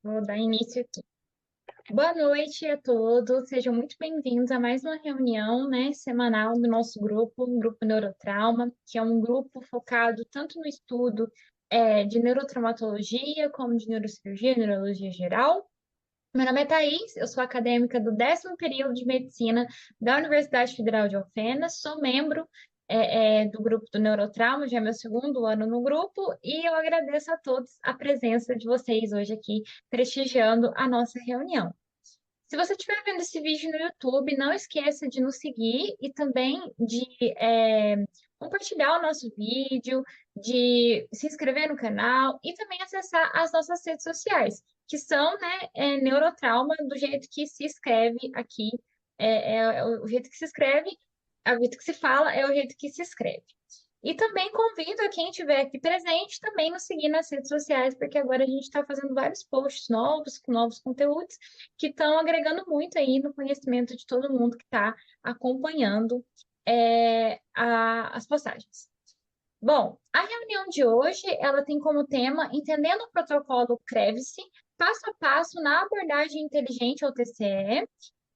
Vou dar início aqui. Boa noite a todos, sejam muito bem-vindos a mais uma reunião, né, semanal do nosso grupo, o Grupo Neurotrauma, que é um grupo focado tanto no estudo de neurotraumatologia, como de neurocirurgia, neurologia geral. Meu nome é Thaís, eu sou acadêmica do 10º período de medicina da Universidade Federal de Alfenas, sou membro do grupo do Neurotrauma, já é meu segundo ano no grupo, e eu agradeço a todos a presença de vocês hoje aqui, prestigiando a nossa reunião. Se você estiver vendo esse vídeo no YouTube, não esqueça de nos seguir e também de compartilhar o nosso vídeo, de se inscrever no canal e também acessar as nossas redes sociais, que são, né, Neurotrauma, do jeito que se escreve aqui, é o jeito que se escreve, é o jeito que se fala, é o jeito que se escreve. E também convido a quem estiver aqui presente também nos seguir nas redes sociais, porque agora a gente está fazendo vários posts novos, com novos conteúdos, que estão agregando muito aí no conhecimento de todo mundo que está acompanhando as postagens. Bom, a reunião de hoje, ela tem como tema Entendendo o Protocolo CREVS, passo a passo na abordagem inteligente ao TCE.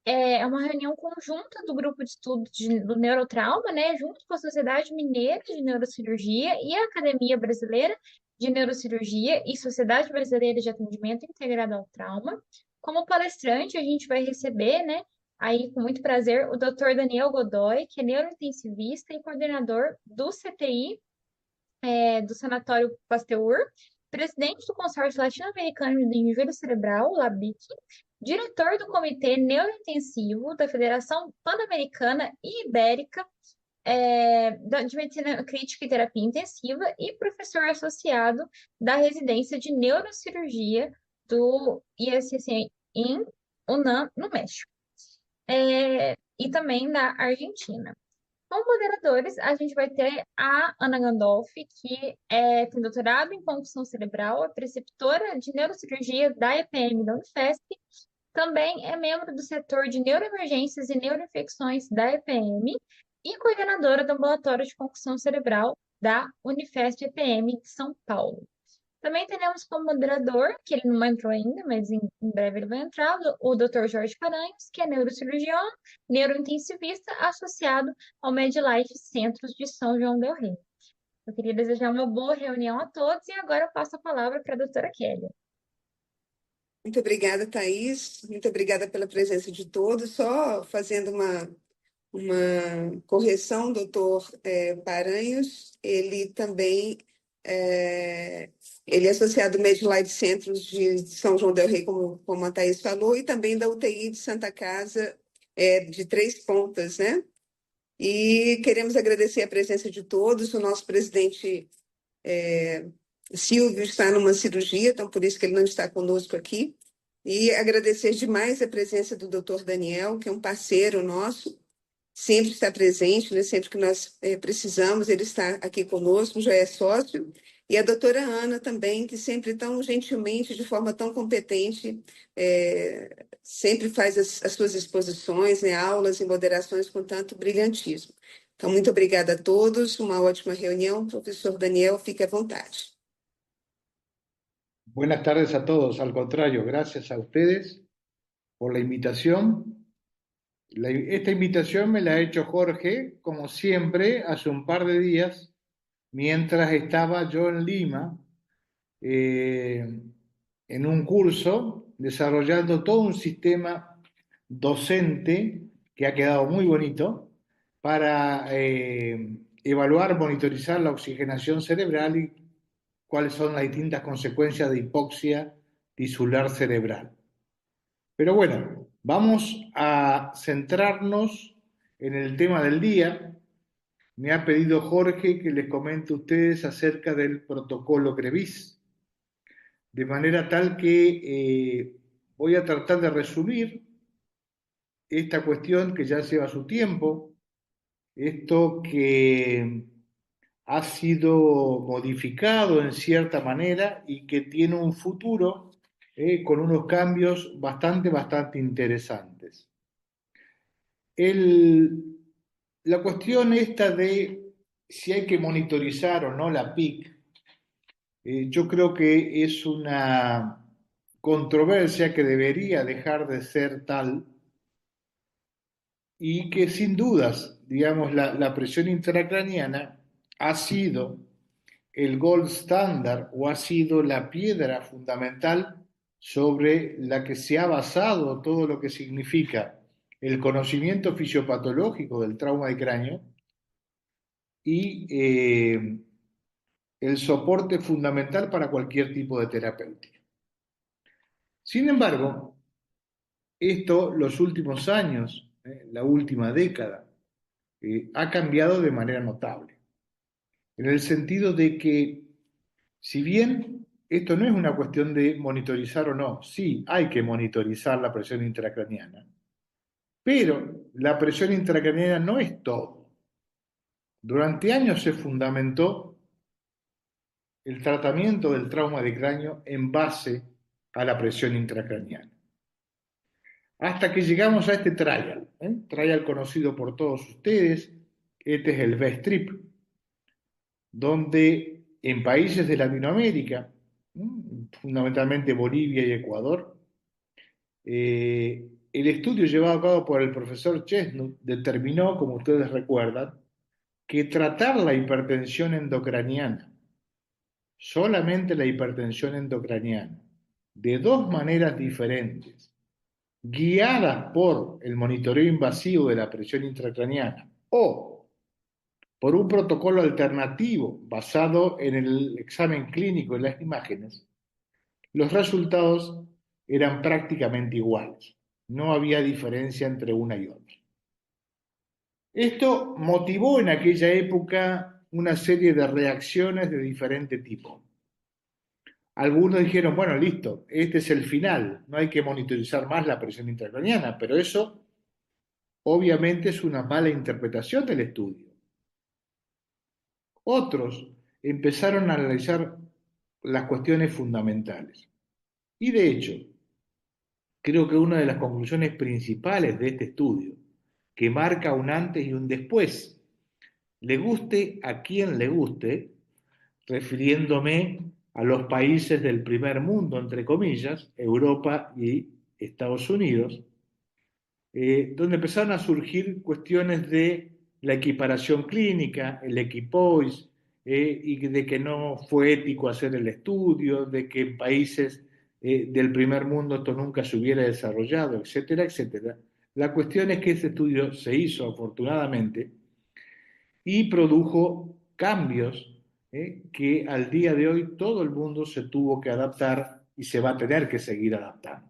É uma reunião conjunta do grupo de estudo do neurotrauma, né, junto com a Sociedade Mineira de Neurocirurgia e a Academia Brasileira de Neurocirurgia e Sociedade Brasileira de Atendimento Integrado ao Trauma. Como palestrante, a gente vai receber, né, aí com muito prazer, o Dr. Daniel Godoy, que é neurointensivista e coordenador do CTI, do Sanatório Pasteur, presidente do Consórcio Latino-Americano de Enjoo Cerebral, LABIC, diretor do Comitê Neurointensivo da Federação Pan-Americana e Ibérica de Medicina Crítica e Terapia Intensiva e professor associado da residência de Neurocirurgia do ISC em UNAM, no México, e também da Argentina. Como moderadores, a gente vai ter a Ana Gandolfi, que tem doutorado em concussão cerebral, é preceptora de neurocirurgia da EPM da Unifesp, também é membro do setor de neuroemergências e neuroinfecções da EPM e coordenadora do ambulatório de concussão cerebral da Unifesp EPM de São Paulo. Também temos como moderador, que ele não entrou ainda, mas em breve ele vai entrar, o Dr. Jorge Paranhos, que é neurocirurgião, neurointensivista, associado ao MedLife Centros de São João del Rei. Eu queria desejar uma boa reunião a todos e agora eu passo a palavra para a doutora Kelly. Muito obrigada, Thaís. Muito obrigada pela presença de todos. Só fazendo uma correção, doutor Paranhos, ele também ele é associado ao MedLife Centros de São João del Rei, como a Thaís falou, e também da UTI de Santa Casa, de Três Pontas, né? E queremos agradecer a presença de todos. O nosso presidente Silvio está numa cirurgia, então por isso que ele não está conosco aqui. E agradecer demais a presença do doutor Daniel, que é um parceiro nosso, sempre está presente, né? Sempre que nós precisamos, ele está aqui conosco, já é sócio. E a doutora Ana também, que sempre tão gentilmente, de forma tão competente, sempre faz as suas exposições, né? Aulas e moderações com tanto brilhantismo. Então, muito obrigada a todos, uma ótima reunião. Professor Daniel, fique à vontade. Buenas tardes a todos. Al contrario, gracias a ustedes por la invitación. Esta invitación me la ha hecho Jorge, como siempre, hace un par de días, mientras estaba yo en Lima, en un curso, desarrollando todo un sistema docente que ha quedado muy bonito para evaluar, monitorizar la oxigenación cerebral y cuáles son las distintas consecuencias de hipoxia tisular cerebral. Pero bueno, vamos a centrarnos en el tema del día. Me ha pedido Jorge que les comente a ustedes acerca del protocolo CREVIS, de manera tal que voy a tratar de resumir esta cuestión que ya lleva su tiempo, esto que ha sido modificado en cierta manera y que tiene un futuro con unos cambios bastante interesantes. La cuestión esta de si hay que monitorizar o no la PIC, yo creo que es una controversia que debería dejar de ser tal y que sin dudas, digamos, la presión intracraniana ha sido el gold standard o ha sido la piedra fundamental sobre la que se ha basado todo lo que significa el conocimiento fisiopatológico del trauma de cráneo y el soporte fundamental para cualquier tipo de terapéutica. Sin embargo, esto los últimos años, la última década, ha cambiado de manera notable, en el sentido de que si bien esto no es una cuestión de monitorizar o no, sí hay que monitorizar la presión intracraniana, pero la presión intracraniana no es todo. Durante años se fundamentó el tratamiento del trauma de cráneo en base a la presión intracraniana. Hasta que llegamos a este trial conocido por todos ustedes, este es el BESTRIP, donde en países de Latinoamérica, fundamentalmente Bolivia y Ecuador, el estudio llevado a cabo por el profesor Chestnut determinó, como ustedes recuerdan, que tratar la hipertensión endocraniana, solamente la hipertensión endocraniana, de dos maneras diferentes, guiadas por el monitoreo invasivo de la presión intracraniana o por un protocolo alternativo basado en el examen clínico y las imágenes, los resultados eran prácticamente iguales. No había diferencia entre una y otra. Esto motivó en aquella época una serie de reacciones de diferente tipo. Algunos dijeron, bueno, listo, este es el final, no hay que monitorizar más la presión intracraniana, pero eso obviamente es una mala interpretación del estudio. Otros empezaron a analizar las cuestiones fundamentales. Y de hecho, creo que una de las conclusiones principales de este estudio, que marca un antes y un después, le guste a quien le guste, refiriéndome a los países del primer mundo, entre comillas, Europa y Estados Unidos, donde empezaron a surgir cuestiones de la equiparación clínica, el equipoise, y de que no fue ético hacer el estudio, de que en países del primer mundo esto nunca se hubiera desarrollado, etcétera, etcétera. La cuestión es que ese estudio se hizo afortunadamente y produjo cambios que al día de hoy todo el mundo se tuvo que adaptar y se va a tener que seguir adaptando.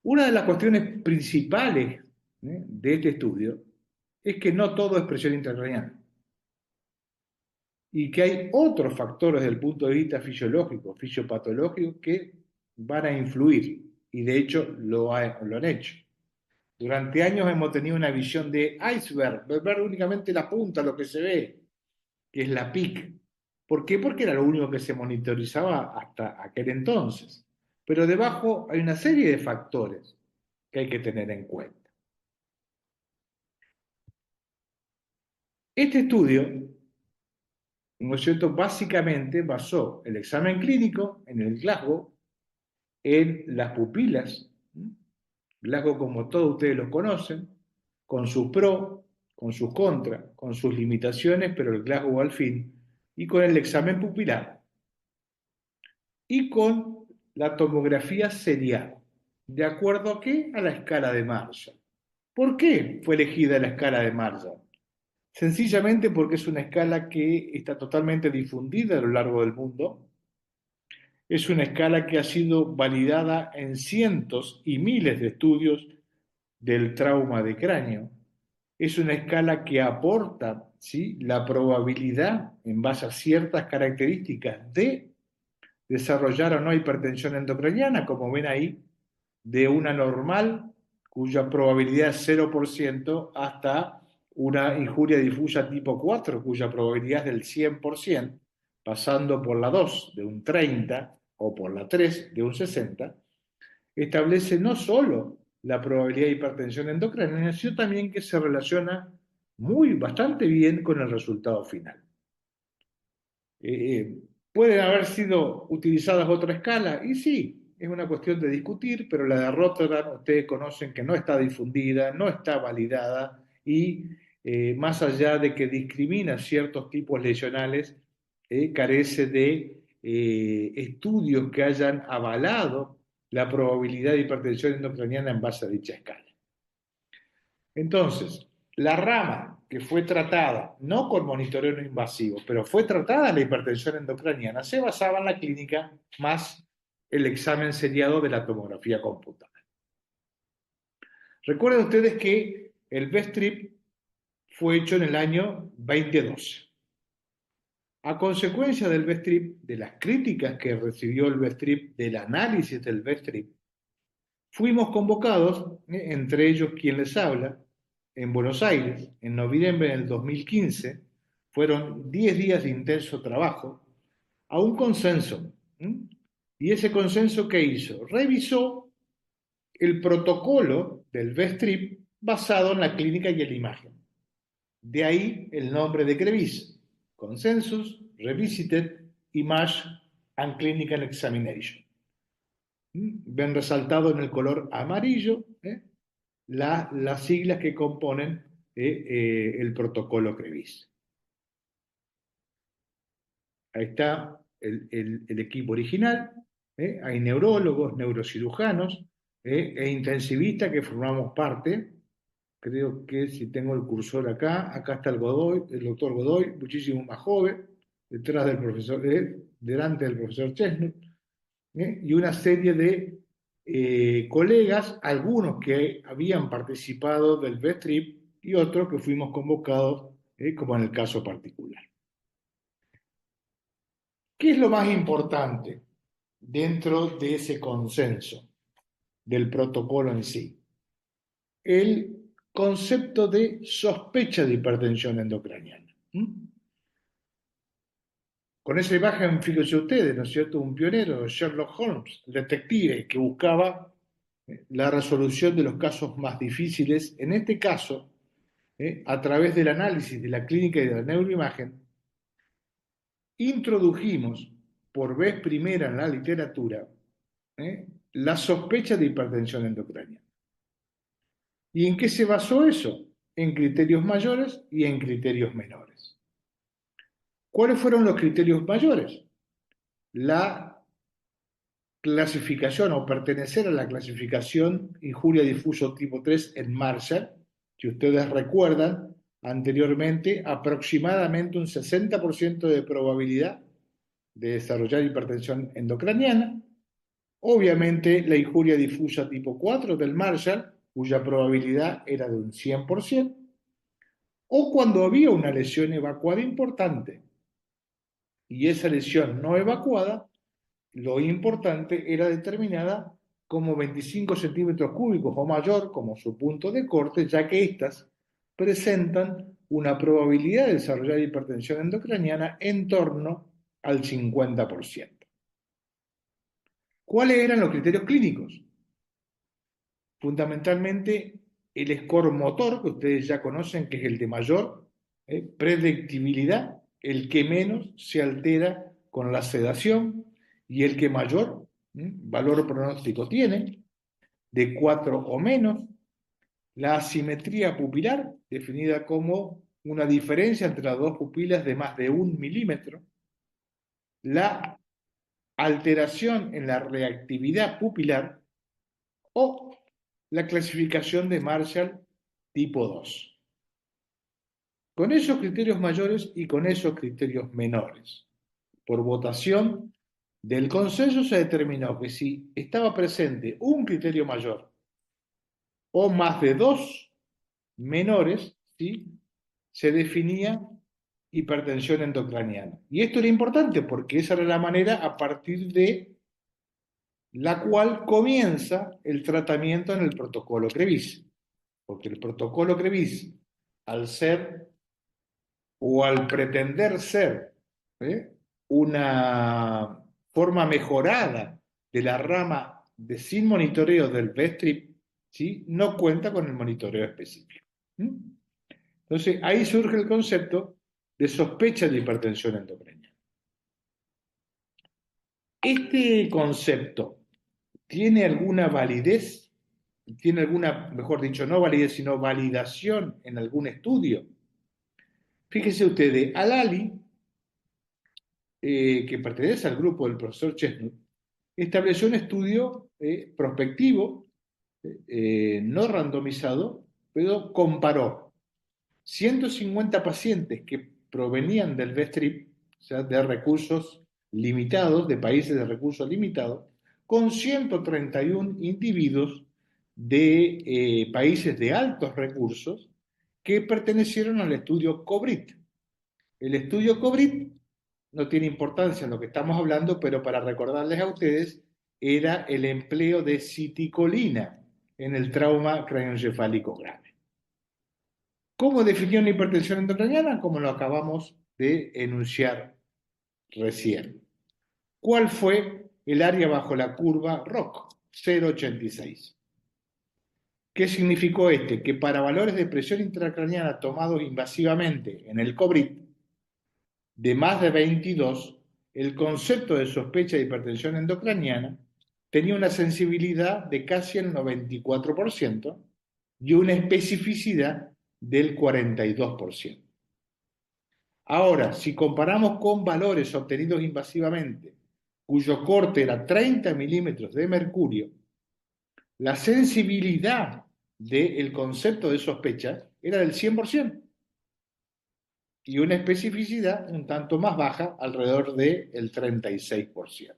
Una de las cuestiones principales de este estudio es que no todo es presión intracraniana y que hay otros factores desde el punto de vista fisiológico, fisiopatológico, que van a influir y de hecho lo han hecho. Durante años hemos tenido una visión de iceberg, ver únicamente la punta, lo que se ve, que es la PIC. ¿Por qué? Porque era lo único que se monitorizaba hasta aquel entonces. Pero debajo hay una serie de factores que hay que tener en cuenta. Este estudio, ¿no es cierto?, básicamente basó el examen clínico en el Glasgow, en las pupilas, Glasgow como todos ustedes los conocen, con sus pros, con sus contras, con sus limitaciones, pero el Glasgow al fin, y con el examen pupilar, y con la tomografía serial. ¿De acuerdo a qué? A la escala de Marshall. ¿Por qué fue elegida la escala de Marshall? Sencillamente porque es una escala que está totalmente difundida a lo largo del mundo. Es una escala que ha sido validada en cientos y miles de estudios del trauma de cráneo. Es una escala que aporta, ¿sí?, la probabilidad en base a ciertas características de desarrollar o no hipertensión endocraniana, como ven ahí, de una normal, cuya probabilidad es 0%, hasta una injuria difusa tipo 4, cuya probabilidad es del 100%, pasando por la 2 de un 30 o por la 3 de un 60, establece no solo la probabilidad de hipertensión endocraniana, sino también que se relaciona bastante bien con el resultado final. ¿Pueden haber sido utilizadas otra escala? Y sí, es una cuestión de discutir, pero la de Rotterdam ustedes conocen que no está difundida, no está validada y más allá de que discrimina ciertos tipos lesionales, carece de estudios que hayan avalado la probabilidad de hipertensión endocraniana en base a dicha escala. Entonces, la rama que fue tratada, no con monitoreo no invasivo, pero fue tratada la hipertensión endocraniana, se basaba en la clínica más el examen seriado de la tomografía computada. Recuerden ustedes que el BESTRIP fue hecho en el año 2012. A consecuencia del BESTRIP, de las críticas que recibió el BESTRIP, del análisis del BESTRIP, fuimos convocados, entre ellos quien les habla, en Buenos Aires, en noviembre del 2015, fueron 10 días de intenso trabajo, a un consenso. ¿Y ese consenso qué hizo? Revisó el protocolo del BESTRIP basado en la clínica y en la imagen. De ahí el nombre de CREVIS, Consensus Revisited Image and Clinical Examination. Ven resaltado en el color amarillo las siglas que componen el protocolo CREVIS. Ahí está el equipo original, hay neurólogos, neurocirujanos e intensivistas que formamos parte. Creo que si tengo el cursor acá está el doctor Godoy, muchísimo más joven, detrás del profesor, delante del profesor Chesnut, y una serie de colegas, algunos que habían participado del BESTRIP y otros que fuimos convocados, como en el caso particular. ¿Qué es lo más importante dentro de ese consenso del protocolo en sí? El concepto de sospecha de hipertensión endocraniana. Con esa imagen, fíjense ustedes, ¿no es cierto? Un pionero, Sherlock Holmes, el detective que buscaba la resolución de los casos más difíciles, en este caso, a través del análisis de la clínica y de la neuroimagen, introdujimos por vez primera en la literatura la sospecha de hipertensión endocraniana. ¿Y en qué se basó eso? En criterios mayores y en criterios menores. ¿Cuáles fueron los criterios mayores? La clasificación o pertenecer a la clasificación injuria difuso tipo 3 en Marshall, que ustedes recuerdan anteriormente, aproximadamente un 60% de probabilidad de desarrollar hipertensión endocraniana. Obviamente la injuria difusa tipo 4 del Marshall, cuya probabilidad era de un 100%, o cuando había una lesión evacuada importante y esa lesión no evacuada, lo importante era determinada como 25 centímetros cúbicos o mayor como su punto de corte, ya que éstas presentan una probabilidad de desarrollar hipertensión endocraniana en torno al 50%. ¿Cuáles eran los criterios clínicos? Fundamentalmente el score motor, que ustedes ya conocen, que es el de mayor predictibilidad, el que menos se altera con la sedación y el que mayor valor pronóstico tiene, de 4 o menos, la asimetría pupilar, definida como una diferencia entre las dos pupilas de más de 1 milímetro, la alteración en la reactividad pupilar o la clasificación de Marshall tipo 2. Con esos criterios mayores y con esos criterios menores, por votación del consenso se determinó que si estaba presente un criterio mayor o más de 2 menores, ¿sí?, se definía hipertensión endocraniana. Y esto era importante porque esa era la manera a partir de la cual comienza el tratamiento en el protocolo CREVIS. Porque el protocolo CREVIS, al ser o al pretender ser una forma mejorada de la rama de sin monitoreo del BESTRIP, ¿sí?, no cuenta con el monitoreo específico. Entonces, ahí surge el concepto de sospecha de hipertensión endocraniana. Este concepto ¿tiene alguna validez? ¿Tiene alguna, mejor dicho, no validez, sino validación en algún estudio? Fíjese ustedes, Al-Ali, que pertenece al grupo del profesor Chestnut, estableció un estudio prospectivo, no randomizado, pero comparó 150 pacientes que provenían del BESTRIP, o sea, de recursos limitados, de países de recursos limitados, con 131 individuos de países de altos recursos que pertenecieron al estudio COBRIT. El estudio COBRIT no tiene importancia en lo que estamos hablando, pero para recordarles a ustedes, era el empleo de citicolina en el trauma craneoencefálico grave. ¿Cómo definió una hipertensión intracraniana? Como lo acabamos de enunciar recién. ¿Cuál fue el área bajo la curva ROC? 0,86. ¿Qué significó este? Que para valores de presión intracraniana tomados invasivamente en el COBRIT de más de 22, el concepto de sospecha de hipertensión endocraniana tenía una sensibilidad de casi el 94% y una especificidad del 42%. Ahora, si comparamos con valores obtenidos invasivamente, cuyo corte era 30 milímetros de mercurio, la sensibilidad del concepto de sospecha era del 100% y una especificidad un tanto más baja, alrededor del 36%.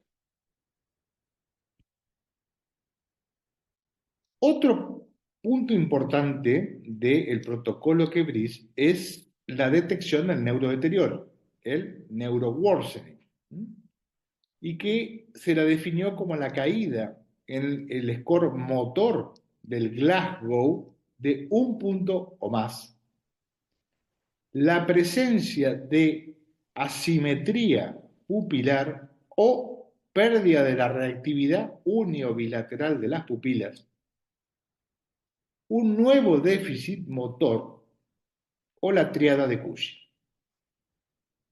Otro punto importante del protocolo QBRIS es la detección del neurodeterioro, el neuroworsening, y que se la definió como la caída en el score motor del Glasgow de 1 punto o más, la presencia de asimetría pupilar o pérdida de la reactividad uniobilateral de las pupilas, un nuevo déficit motor o la triada de Cushing.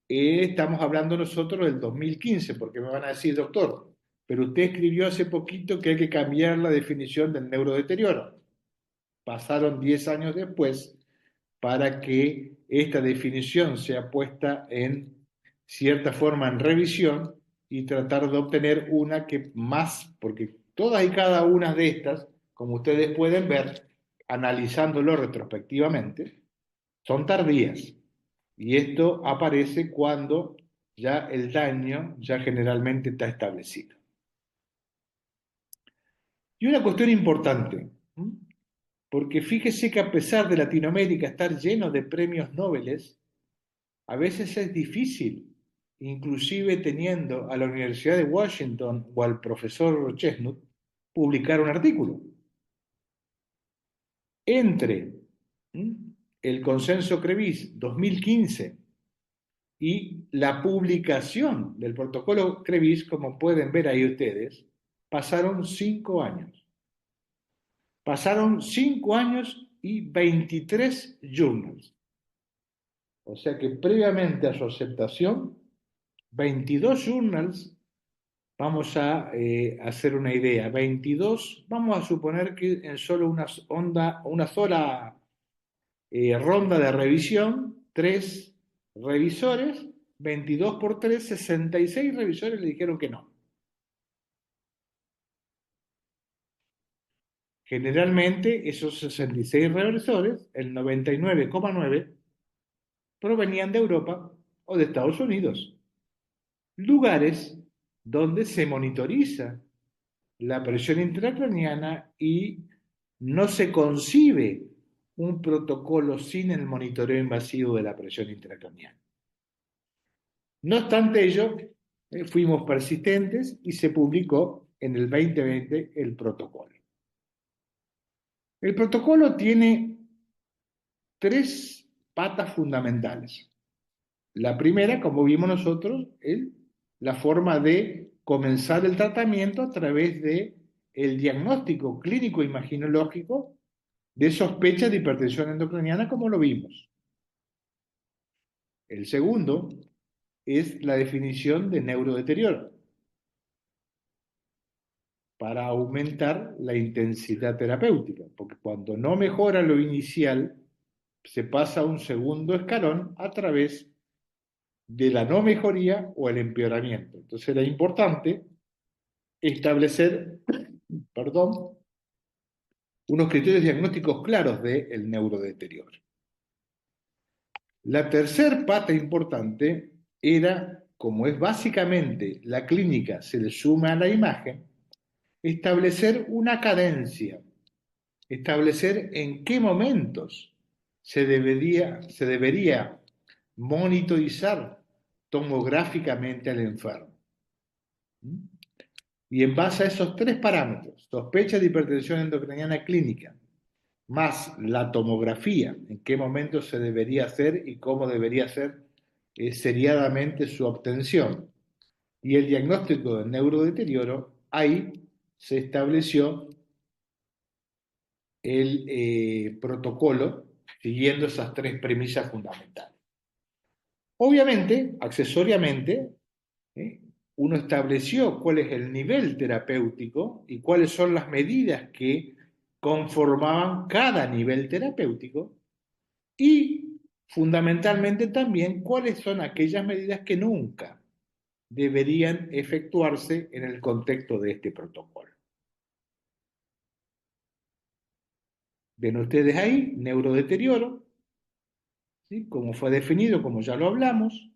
Estamos hablando nosotros del 2015, porque me van a decir, doctor, pero usted escribió hace poquito que hay que cambiar la definición del neurodeterioro. Pasaron 10 años después para que esta definición sea puesta en cierta forma en revisión y tratar de obtener una que más, porque todas y cada una de estas, como ustedes pueden ver, analizándolo retrospectivamente, son tardías. Y esto aparece cuando ya el daño ya generalmente está establecido. Y una cuestión importante, porque fíjese que a pesar de Latinoamérica estar lleno de premios Nobel, a veces es difícil, inclusive teniendo a la Universidad de Washington o al profesor Chestnut, publicar un artículo. Entre el consenso CREVIS 2015 y la publicación del protocolo CREVIS, como pueden ver ahí ustedes, pasaron 5 años. Pasaron 5 años y 23 journals. O sea que previamente a su aceptación, 22 journals, vamos a hacer una idea, 22, vamos a suponer que en solo una sola ronda de revisión, 3 revisores, 22 por 3, 66 revisores le dijeron que no. Generalmente esos 66 revisores, el 99,9, provenían de Europa o de Estados Unidos, lugares donde se monitoriza la presión intracraniana y no se concibe un protocolo sin el monitoreo invasivo de la presión intracraniana. No obstante ello, fuimos persistentes y se publicó en el 2020 el protocolo. El protocolo tiene 3 patas fundamentales. La primera, como vimos nosotros, es la forma de comenzar el tratamiento a través de el diagnóstico clínico imaginológico de sospecha de hipertensión endocraniana, como lo vimos. El segundo es la definición de neurodeterioro. para aumentar la intensidad terapéutica, porque cuando no mejora lo inicial, se pasa a un segundo escalón a través de la no mejoría o el empeoramiento. Entonces era importante establecer, perdón, unos criterios diagnósticos claros del neurodeterioro. La tercer pata importante era, como es básicamente la clínica se le suma a la imagen, establecer una cadencia, establecer en qué momentos se debería monitorizar tomográficamente al enfermo. Y en base a esos tres parámetros, sospecha de hipertensión endocrinal clínica, más la tomografía, en qué momento se debería hacer y cómo debería ser seriadamente su obtención, y el diagnóstico del neurodeterioro, ahí se estableció el protocolo siguiendo esas tres premisas fundamentales. Obviamente, accesoriamente, uno estableció cuál es el nivel terapéutico y cuáles son las medidas que conformaban cada nivel terapéutico y fundamentalmente también cuáles son aquellas medidas que nunca deberían efectuarse en el contexto de este protocolo. Ven ustedes ahí, neurodeterioro, ¿sí? Como fue definido, como ya lo hablamos,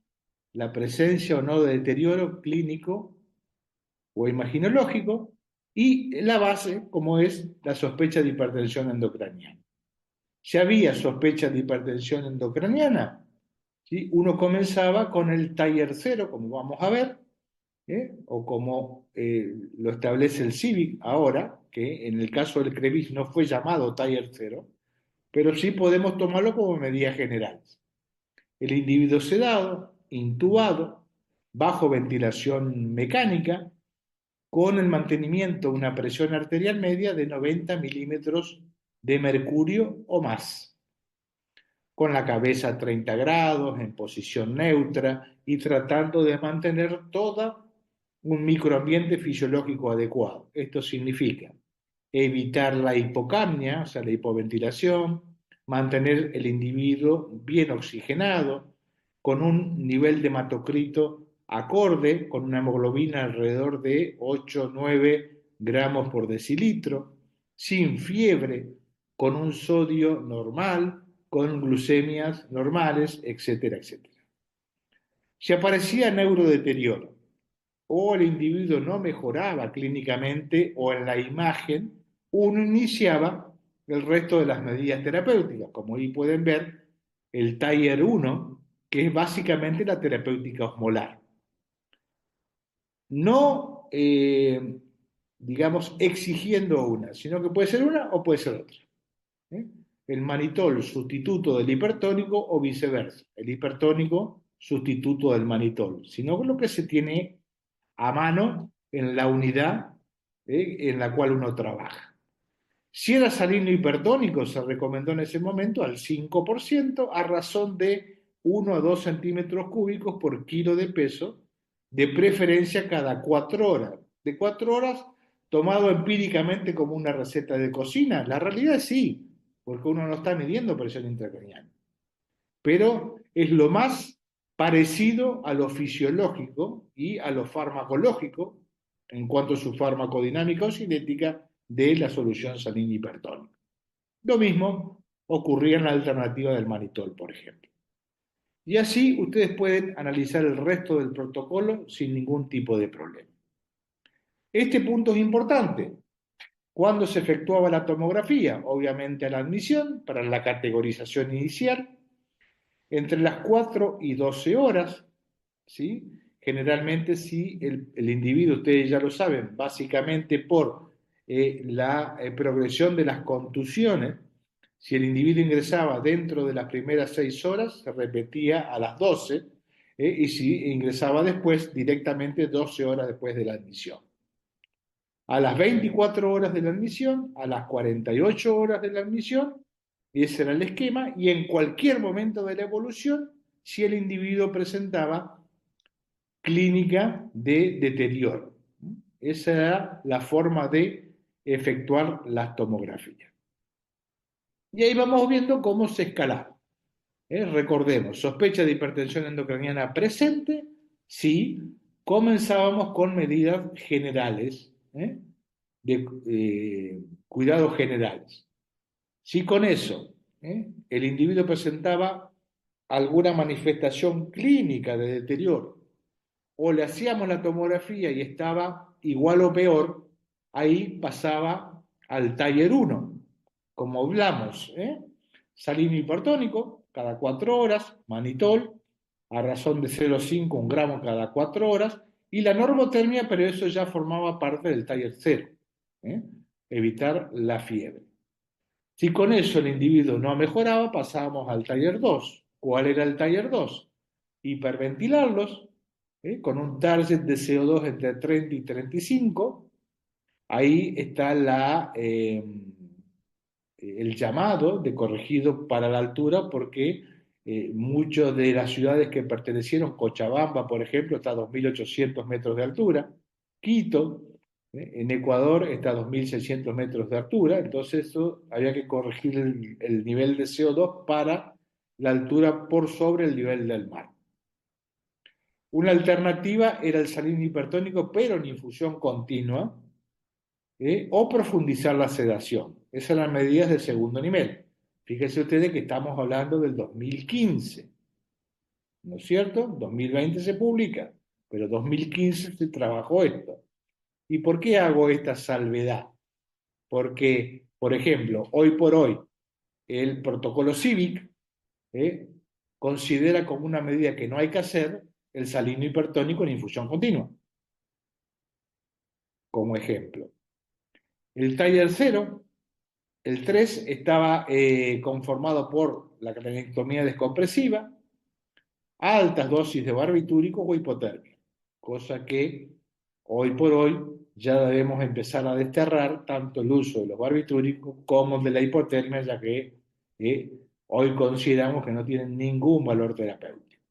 la presencia o no de deterioro clínico o imaginológico, y la base, como es la sospecha de hipertensión endocraniana. Si había sospecha de hipertensión endocraniana, ¿sí? Uno comenzaba con el Tier 0, como vamos a ver, o como lo establece el CIVIC ahora, que en el caso del CREVIS no fue llamado Tier 0, pero sí podemos tomarlo como medidas generales. El individuo sedado, intubado, bajo ventilación mecánica, con el mantenimiento de una presión arterial media de 90 milímetros de mercurio o más, con la cabeza a 30 grados, en posición neutra y tratando de mantener todo un microambiente fisiológico adecuado. Esto significa evitar la hipocapnia, o sea, la hipoventilación, mantener el individuo bien oxigenado, con un nivel de hematocrito acorde, con una hemoglobina alrededor de 8-9 gramos por decilitro, sin fiebre, con un sodio normal, con glucemias normales, etcétera, etcétera. Si aparecía neurodeterioro o el individuo no mejoraba clínicamente o en la imagen, uno iniciaba el resto de las medidas terapéuticas, como ahí pueden ver el Tier 1, que es básicamente la terapéutica osmolar. No, digamos, exigiendo una, sino que puede ser una o puede ser otra. El manitol sustituto del hipertónico o viceversa, el hipertónico sustituto del manitol, sino lo que se tiene a mano en la unidad en la cual uno trabaja. Si era salino hipertónico, se recomendó en ese momento al 5% a razón de 1 a 2 centímetros cúbicos por kilo de peso, de preferencia cada 4 horas. De 4 horas, tomado empíricamente como una receta de cocina. La realidad es sí, porque uno no está midiendo presión intracraniana. Pero es lo más parecido a lo fisiológico y a lo farmacológico en cuanto a su farmacodinámica o cinética de la solución salina hipertónica. Lo mismo ocurría en la alternativa del manitol, por ejemplo. Y así ustedes pueden analizar el resto del protocolo sin ningún tipo de problema. Este punto es importante. ¿Cuándo se efectuaba la tomografía? Obviamente a la admisión, para la categorización inicial, entre las 4 y 12 horas, ¿sí? Generalmente si el individuo, ustedes ya lo saben, básicamente por la progresión de las contusiones, si el individuo ingresaba dentro de las primeras 6 horas, se repetía a las 12, y si ingresaba después, directamente 12 horas después de la admisión. A las 24 horas de la admisión, a las 48 horas de la admisión, ese era el esquema, y en cualquier momento de la evolución, si el individuo presentaba clínica de deterioro. Esa era la forma de efectuar las tomografías. Y ahí vamos viendo cómo se escalaba. Recordemos, sospecha de hipertensión endocraniana presente, sí, comenzábamos con medidas generales, de cuidados generales. Si con eso el individuo presentaba alguna manifestación clínica de deterioro o le hacíamos la tomografía y estaba igual o peor, ahí pasaba al taller 1, como hablamos, salino hipertónico cada 4 horas, manitol, a razón de 0,5, 1 gramo cada 4 horas, y la normotermia, pero eso ya formaba parte del taller 0, evitar la fiebre. Si con eso el individuo no mejoraba, pasábamos al taller 2. ¿Cuál era el taller 2? Hiperventilarlos, con un target de CO2 entre 30 y 35. Ahí está el llamado de corregido para la altura, porque muchas de las ciudades que pertenecieron, Cochabamba, por ejemplo, está a 2.800 metros de altura, Quito, en Ecuador está a 2.600 metros de altura, entonces eso había que corregir el nivel de CO2 para la altura por sobre el nivel del mar. Una alternativa era el salino hipertónico, pero en infusión continua, o profundizar la sedación. Esas eran las medidas de segundo nivel. Fíjense ustedes que estamos hablando del 2015, ¿no es cierto? 2020 se publica, pero 2015 se trabajó esto. ¿Y por qué hago esta salvedad? Porque, por ejemplo, hoy por hoy, el protocolo CIVIC considera como una medida que no hay que hacer el salino hipertónico en infusión continua, como ejemplo. El taller 0, el 3, estaba conformado por la cranectomía descompresiva, altas dosis de barbitúrico o hipotermia, cosa que hoy por hoy ya debemos empezar a desterrar tanto el uso de los barbitúricos como el de la hipotermia, ya que hoy consideramos que no tienen ningún valor terapéutico.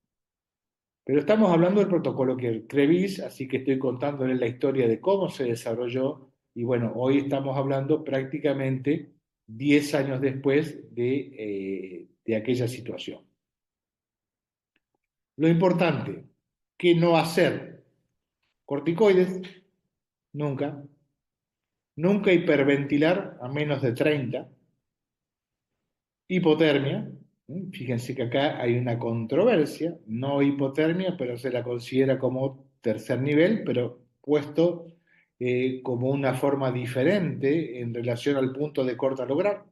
Pero estamos hablando del protocolo que CREVIS, así que estoy contándoles la historia de cómo se desarrolló, y bueno, hoy estamos hablando prácticamente 10 años después de aquella situación. Lo importante, ¿qué no hacer? Corticoides, nunca. Nunca hiperventilar a menos de 30. Hipotermia, fíjense que acá hay una controversia, no hipotermia, pero se la considera como tercer nivel, pero puesto como una forma diferente en relación al punto de corte a lograr.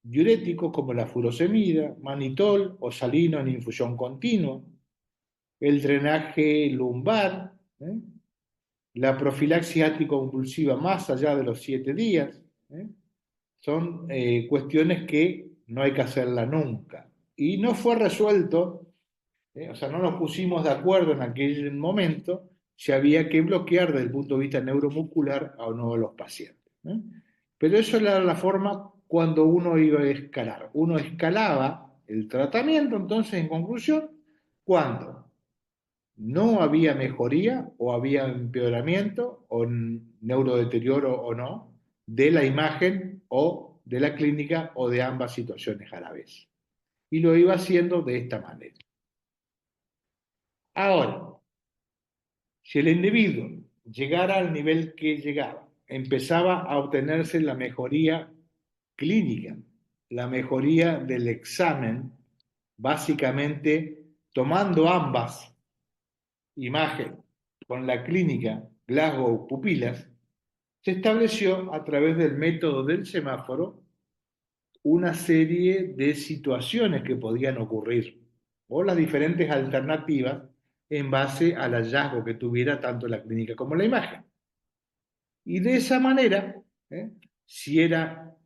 Diuréticos como la furosemida, manitol o salino en infusión continua, el drenaje lumbar, la profilaxis anticonvulsiva más allá de los 7 días, son cuestiones que no hay que hacerla nunca. Y no fue resuelto, o sea, no nos pusimos de acuerdo en aquel momento si había que bloquear desde el punto de vista neuromuscular a uno de los pacientes. Pero eso era la forma cuando uno iba a escalar. Uno escalaba el tratamiento, entonces, en conclusión, cuando no había mejoría o había empeoramiento o neurodeterioro o no de la imagen o de la clínica o de ambas situaciones a la vez. Y lo iba haciendo de esta manera. Ahora, si el individuo llegara al nivel que llegaba, empezaba a obtenerse la mejoría clínica, la mejoría del examen, básicamente tomando ambas imagen con la clínica Glasgow pupilas, se estableció a través del método del semáforo una serie de situaciones que podían ocurrir o las diferentes alternativas en base al hallazgo que tuviera tanto la clínica como la imagen. Y de esa manera, si era,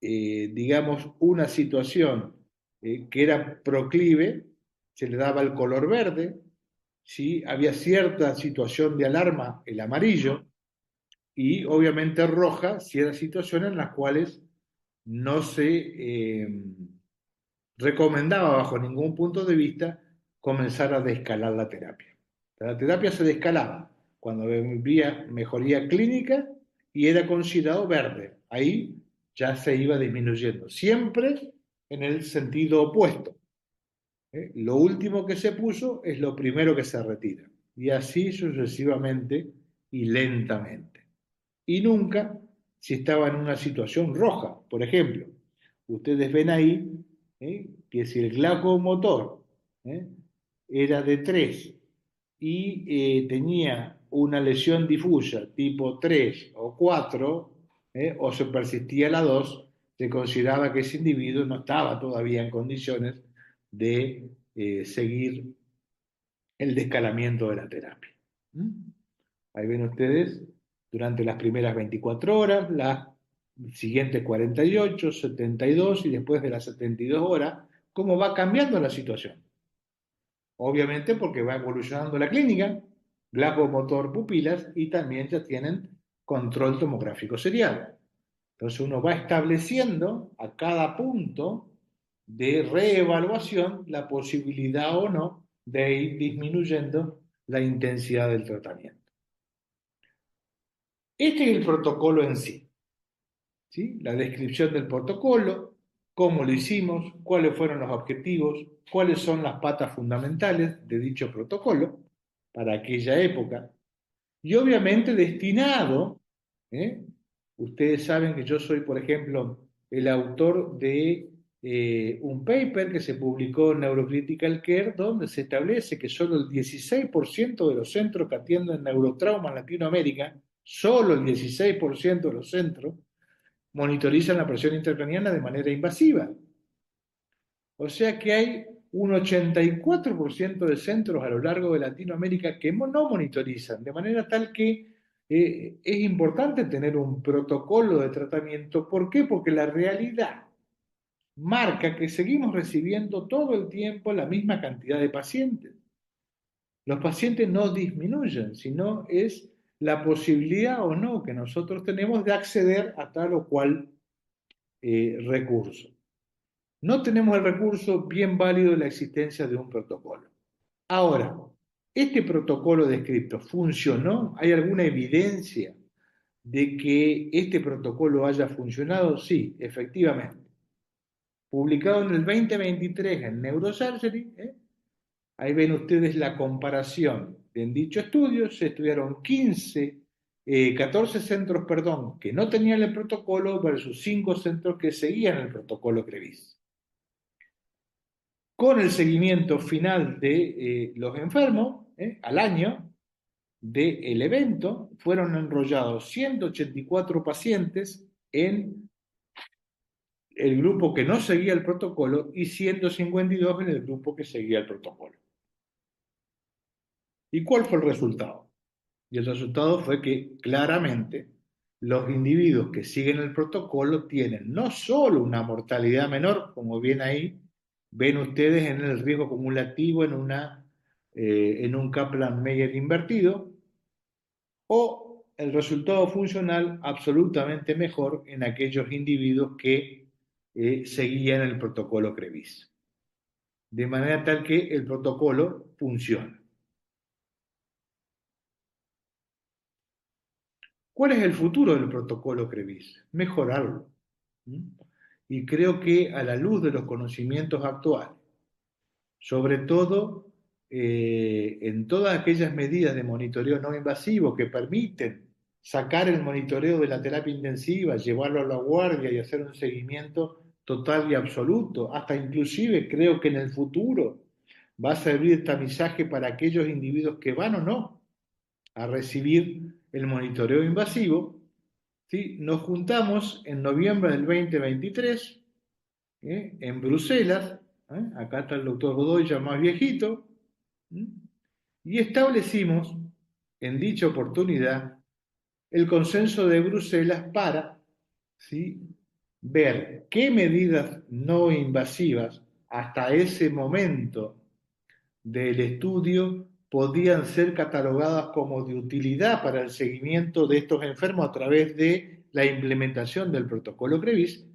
digamos, una situación que era proclive, se le daba el color verde. Si había cierta situación de alarma, el amarillo, y obviamente roja si eran situaciones en las cuales no se recomendaba bajo ningún punto de vista comenzar a descalar la terapia. La terapia se descalaba cuando había mejoría clínica y era considerado verde. Ahí ya se iba disminuyendo, siempre en el sentido opuesto. Lo último que se puso es lo primero que se retira. Y así sucesivamente y lentamente. Y nunca si estaba en una situación roja. Por ejemplo, ustedes ven ahí que si el glacomotor ¿eh? era de 3 y tenía una lesión difusa tipo 3 o 4, o se persistía la 2, se consideraba que ese individuo no estaba todavía en condiciones de seguir el descalamiento de la terapia. ¿Mm? Ahí ven ustedes, durante las primeras 24 horas, las siguientes 48, 72 y después de las 72 horas, cómo va cambiando la situación. Obviamente porque va evolucionando la clínica, glacomotor pupilas y también ya tienen control tomográfico serial. Entonces uno va estableciendo a cada punto de reevaluación la posibilidad o no de ir disminuyendo la intensidad del tratamiento. Este es el protocolo en sí, ¿sí? La descripción del protocolo, cómo lo hicimos, cuáles fueron los objetivos, cuáles son las patas fundamentales de dicho protocolo para aquella época, y obviamente destinado, ¿eh? Ustedes saben que yo soy, por ejemplo, el autor de un paper que se publicó en Neurocritical Care, donde se establece que solo el 16% de los centros que atienden neurotrauma en Latinoamérica, solo el 16% de los centros, monitorizan la presión intracraniana de manera invasiva. O sea que hay un 84% de centros a lo largo de Latinoamérica que no monitorizan, de manera tal que es importante tener un protocolo de tratamiento. ¿Por qué? Porque la realidad marca que seguimos recibiendo todo el tiempo la misma cantidad de pacientes. Los pacientes no disminuyen, sino es la posibilidad o no que nosotros tenemos de acceder a tal o cual recurso. No tenemos el recurso bien válido de la existencia de un protocolo. Ahora, ¿este protocolo descrito funcionó? ¿Hay alguna evidencia de que este protocolo haya funcionado? Sí, efectivamente. Publicado en el 2023 en Neurosurgery, ahí ven ustedes la comparación. En dicho estudio se estudiaron 14 centros, que no tenían el protocolo versus 5 centros que seguían el protocolo CREVIS. Con el seguimiento final de los enfermos, al año del evento, fueron enrollados 184 pacientes en el grupo que no seguía el protocolo y 152 en el grupo que seguía el protocolo. ¿Y cuál fue el resultado? Y el resultado fue que claramente los individuos que siguen el protocolo tienen no solo una mortalidad menor, como bien ahí ven ustedes en el riesgo acumulativo en un Kaplan-Meier invertido, o el resultado funcional absolutamente mejor en aquellos individuos que seguían el protocolo CREVIS. De manera tal que el protocolo funciona. ¿Cuál es el futuro del protocolo CREVIS? Mejorarlo. Y creo que a la luz de los conocimientos actuales, sobre todo en todas aquellas medidas de monitoreo no invasivo que permiten sacar el monitoreo de la terapia intensiva, llevarlo a la guardia y hacer un seguimiento total y absoluto, hasta inclusive creo que en el futuro va a servir de tamizaje para aquellos individuos que van o no a recibir el monitoreo invasivo. ¿Sí? Nos juntamos en noviembre del 2023 en Bruselas, acá está el doctor Godoy ya más viejito, y establecimos en dicha oportunidad el consenso de Bruselas para, ¿sí?, ver qué medidas no invasivas hasta ese momento del estudio podían ser catalogadas como de utilidad para el seguimiento de estos enfermos a través de la implementación del protocolo CREVIS,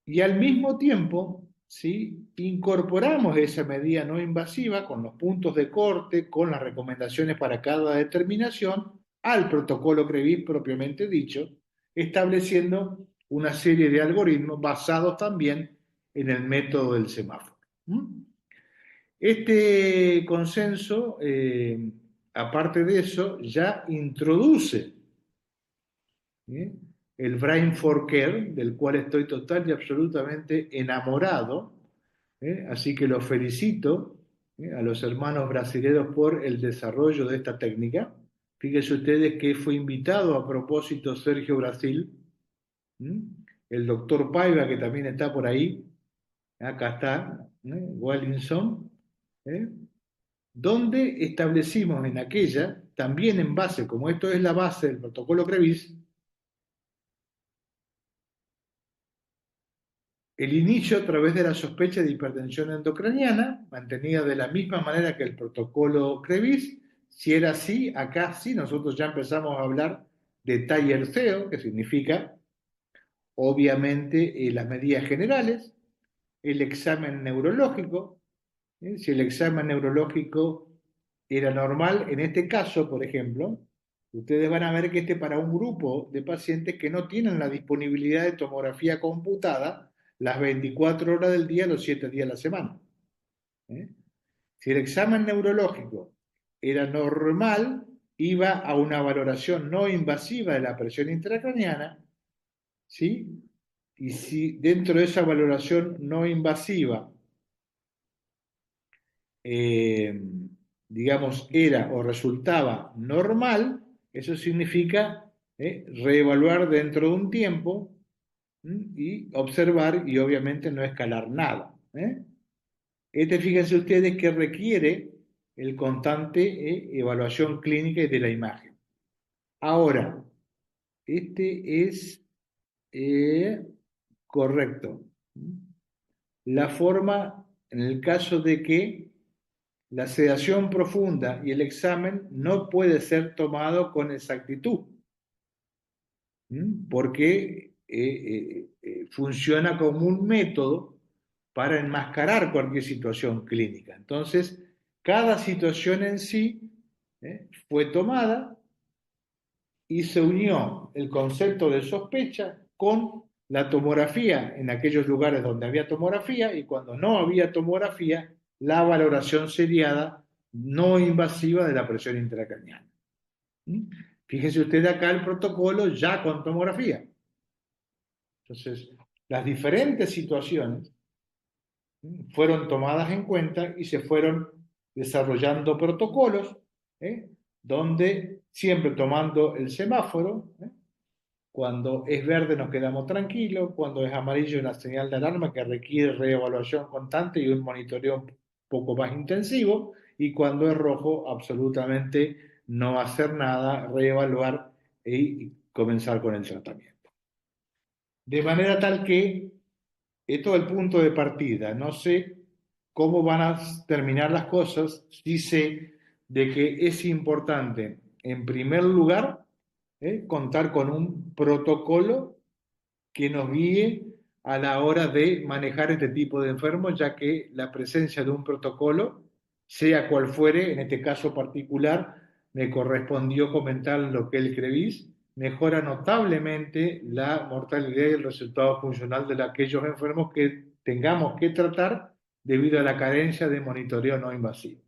y al mismo tiempo ¿sí? Incorporamos esa medida no invasiva con los puntos de corte, con las recomendaciones para cada determinación, al protocolo CREVIS propiamente dicho, estableciendo una serie de algoritmos basados también en el método del semáforo. Este consenso, aparte de eso, ya introduce ¿eh? el Brain for Care, del cual estoy total y absolutamente enamorado. Así que los felicito a los hermanos brasileños por el desarrollo de esta técnica. Fíjense ustedes que fue invitado a propósito Sergio Brasil, el doctor Paiva, que también está por ahí, acá está, Wallinson, donde establecimos en aquella, también en base, como esto es la base del protocolo CREVIS, el inicio a través de la sospecha de hipertensión endocraniana, mantenida de la misma manera que el protocolo CREVIS. Si era así, acá sí nosotros ya empezamos a hablar de Tier CO, que significa, obviamente, las medidas generales, el examen neurológico. Si el examen neurológico era normal, en este caso, por ejemplo, ustedes van a ver que para un grupo de pacientes que no tienen la disponibilidad de tomografía computada las 24 horas del día, los 7 días de la semana. Si el examen neurológico era normal, iba a una valoración no invasiva de la presión intracraneana, ¿sí? Y si dentro de esa valoración no invasiva, digamos, era o resultaba normal, eso significa reevaluar dentro de un tiempo y observar y obviamente no escalar nada. Fíjense ustedes que requiere el constante evaluación clínica y de la imagen. Ahora, es correcto. La forma, en el caso de que la sedación profunda y el examen no puede ser tomado con exactitud, porque funciona como un método para enmascarar cualquier situación clínica. Entonces, cada situación en sí fue tomada y se unió el concepto de sospecha con la tomografía en aquellos lugares donde había tomografía, y cuando no había tomografía, la valoración seriada no invasiva de la presión intracraneal. Fíjese usted acá el protocolo ya con tomografía. Entonces, las diferentes situaciones fueron tomadas en cuenta y se fueron desarrollando protocolos, donde siempre tomando el semáforo, cuando es verde nos quedamos tranquilos, cuando es amarillo una señal de alarma que requiere reevaluación constante y un monitoreo un poco más intensivo, y cuando es rojo absolutamente no hacer nada, reevaluar y comenzar con el tratamiento. De manera tal que esto es el punto de partida. No sé cómo van a terminar las cosas, sí sé de que es importante, en primer lugar, contar con un protocolo que nos guíe a la hora de manejar este tipo de enfermos, ya que la presencia de un protocolo, sea cual fuere, en este caso particular, me correspondió comentar lo que el CREVIS, mejora notablemente la mortalidad y el resultado funcional de aquellos enfermos que tengamos que tratar debido a la carencia de monitoreo no invasivo.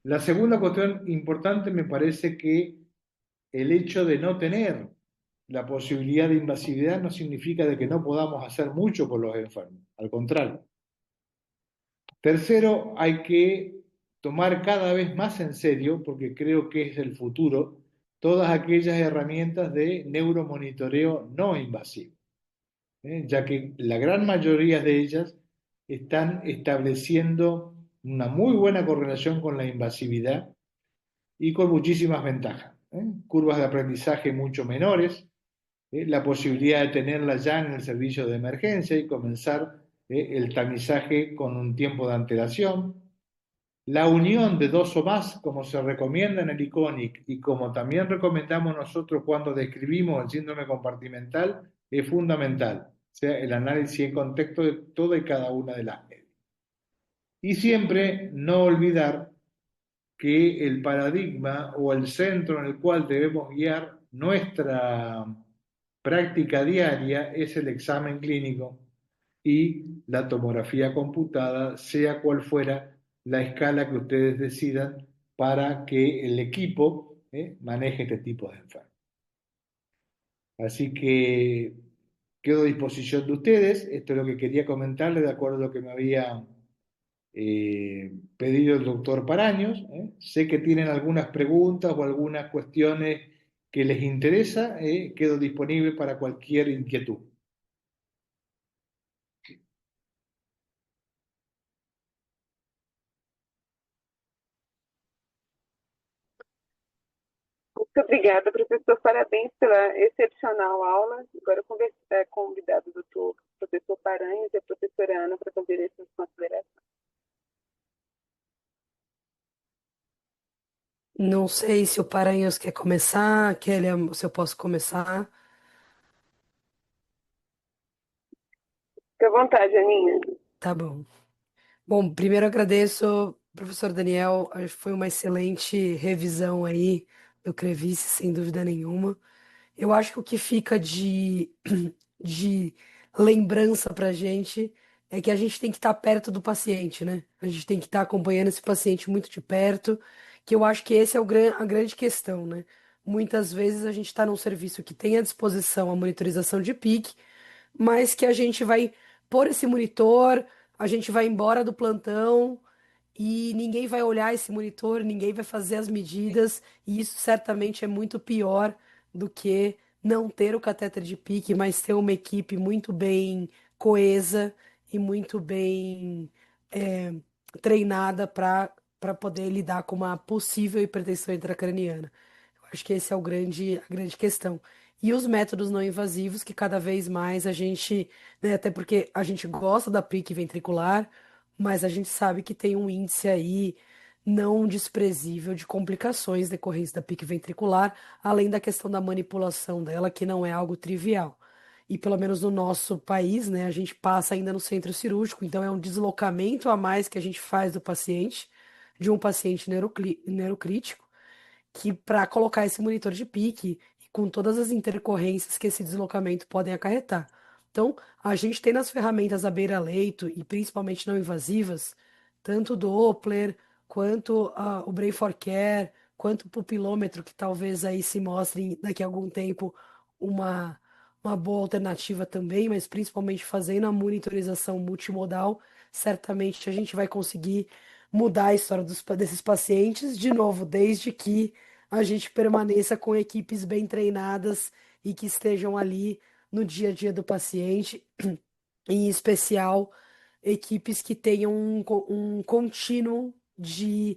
La segunda cuestión importante me parece que el hecho de no tener la posibilidad de invasividad no significa de que no podamos hacer mucho por los enfermos, al contrario. Tercero, hay que tomar cada vez más en serio, porque creo que es el futuro, todas aquellas herramientas de neuromonitoreo no invasivo, ya que la gran mayoría de ellas están estableciendo una muy buena correlación con la invasividad y con muchísimas ventajas. Curvas de aprendizaje mucho menores, la posibilidad de tenerla ya en el servicio de emergencia y comenzar el tamizaje con un tiempo de antelación, la unión de dos o más, como se recomienda en el ICONIC y como también recomendamos nosotros cuando describimos el síndrome compartimental, es fundamental. sea el análisis en contexto de toda y cada una de las medidas. Y siempre no olvidar que el paradigma o el centro en el cual debemos guiar nuestra práctica diaria es el examen clínico y la tomografía computada, sea cual fuera la escala que ustedes decidan para que el equipo maneje este tipo de enfermos. Así que quedo a disposición de ustedes. Esto es lo que quería comentarles de acuerdo a lo que me había pedido el doctor Paraños. Sé que tienen algunas preguntas o algunas cuestiones que les interesa. Quedo disponible para cualquier inquietud. Muito obrigada, professor. Parabéns pela excepcional aula. Agora eu convidado o doutor professor Paranhos e a professora Ana para fazer essas considerações. Não sei se o Paranhos quer começar, Kelly, se eu posso começar. Fique à vontade, Aninha. Tá bom. Bom, primeiro agradeço, professor Daniel, acho que foi uma excelente revisão aí do Crevice, sem dúvida nenhuma. Eu acho que o que fica de lembrança para a gente é que a gente tem que estar perto do paciente, né? A gente tem que estar acompanhando esse paciente muito de perto, que eu acho que esse é a grande questão, né? Muitas vezes a gente está num serviço que tem à disposição a monitorização de pique, mas que a gente vai pôr esse monitor, a gente vai embora do plantão e ninguém vai olhar esse monitor, ninguém vai fazer as medidas, e isso certamente é muito pior do que não ter o catéter de pique, mas ter uma equipe muito bem coesa e muito bem é, treinada para poder lidar com uma possível hipertensão intracraniana. Eu acho que esse é a grande questão. E os métodos não invasivos, que cada vez mais a gente, né, até porque a gente gosta da pique ventricular, mas a gente sabe que tem um índice aí não desprezível de complicações decorrentes da pique ventricular, além da questão da manipulação dela, que não é algo trivial. E pelo menos no nosso país, né, a gente passa ainda no centro cirúrgico, então é um deslocamento a mais que a gente faz do paciente, de um paciente neurocrítico, que para colocar esse monitor de pique e com todas as intercorrências que esse deslocamento podem acarretar. Então, a gente tem nas ferramentas à beira-leito e principalmente não invasivas, tanto o Doppler, quanto o Brain for Care, quanto o pupilômetro, que talvez aí se mostre daqui a algum tempo uma, uma boa alternativa também, mas principalmente fazendo a monitorização multimodal, certamente a gente vai conseguir mudar a história desses pacientes, de novo, desde que a gente permaneça com equipes bem treinadas e que estejam ali no dia a dia do paciente, em especial equipes que tenham um contínuo de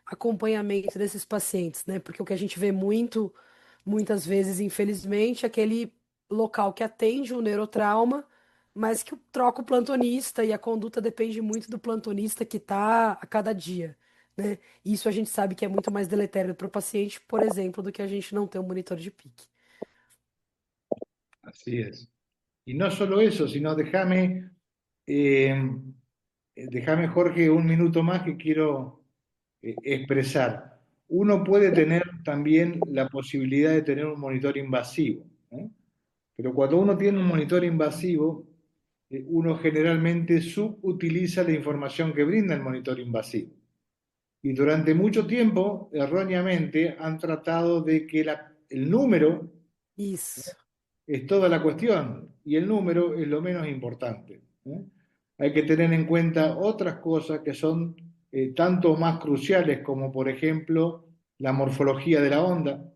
acompanhamento desses pacientes, né? Porque o que a gente vê muitas vezes, infelizmente, é aquele local que atende o neurotrauma, mas que troca o plantonista e a conduta depende muito do plantonista que está a cada dia, né? Isso a gente sabe que é muito mais deletério para o paciente, por exemplo, do que a gente não ter um monitor de pique. Así es. Y no solo eso, sino déjame, Jorge, un minuto más que quiero expresar. Uno puede tener también la posibilidad de tener un monitor invasivo, ¿eh? Pero cuando uno tiene un monitor invasivo, uno generalmente subutiliza la información que brinda el monitor invasivo. Y durante mucho tiempo, erróneamente, han tratado de que el número Isso. es toda la cuestión y el número es lo menos importante, ¿eh? Hay que tener en cuenta otras cosas que son tanto más cruciales como, por ejemplo, la morfología de la onda,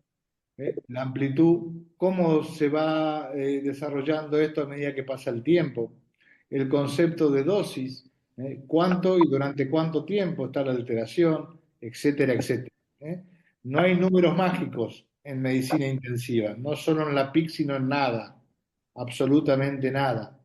la amplitud, cómo se va desarrollando esto a medida que pasa el tiempo, el concepto de dosis, cuánto y durante cuánto tiempo está la alteración, etcétera, etcétera. No hay números mágicos en medicina intensiva, no solo en la PIC, sino en nada, absolutamente nada.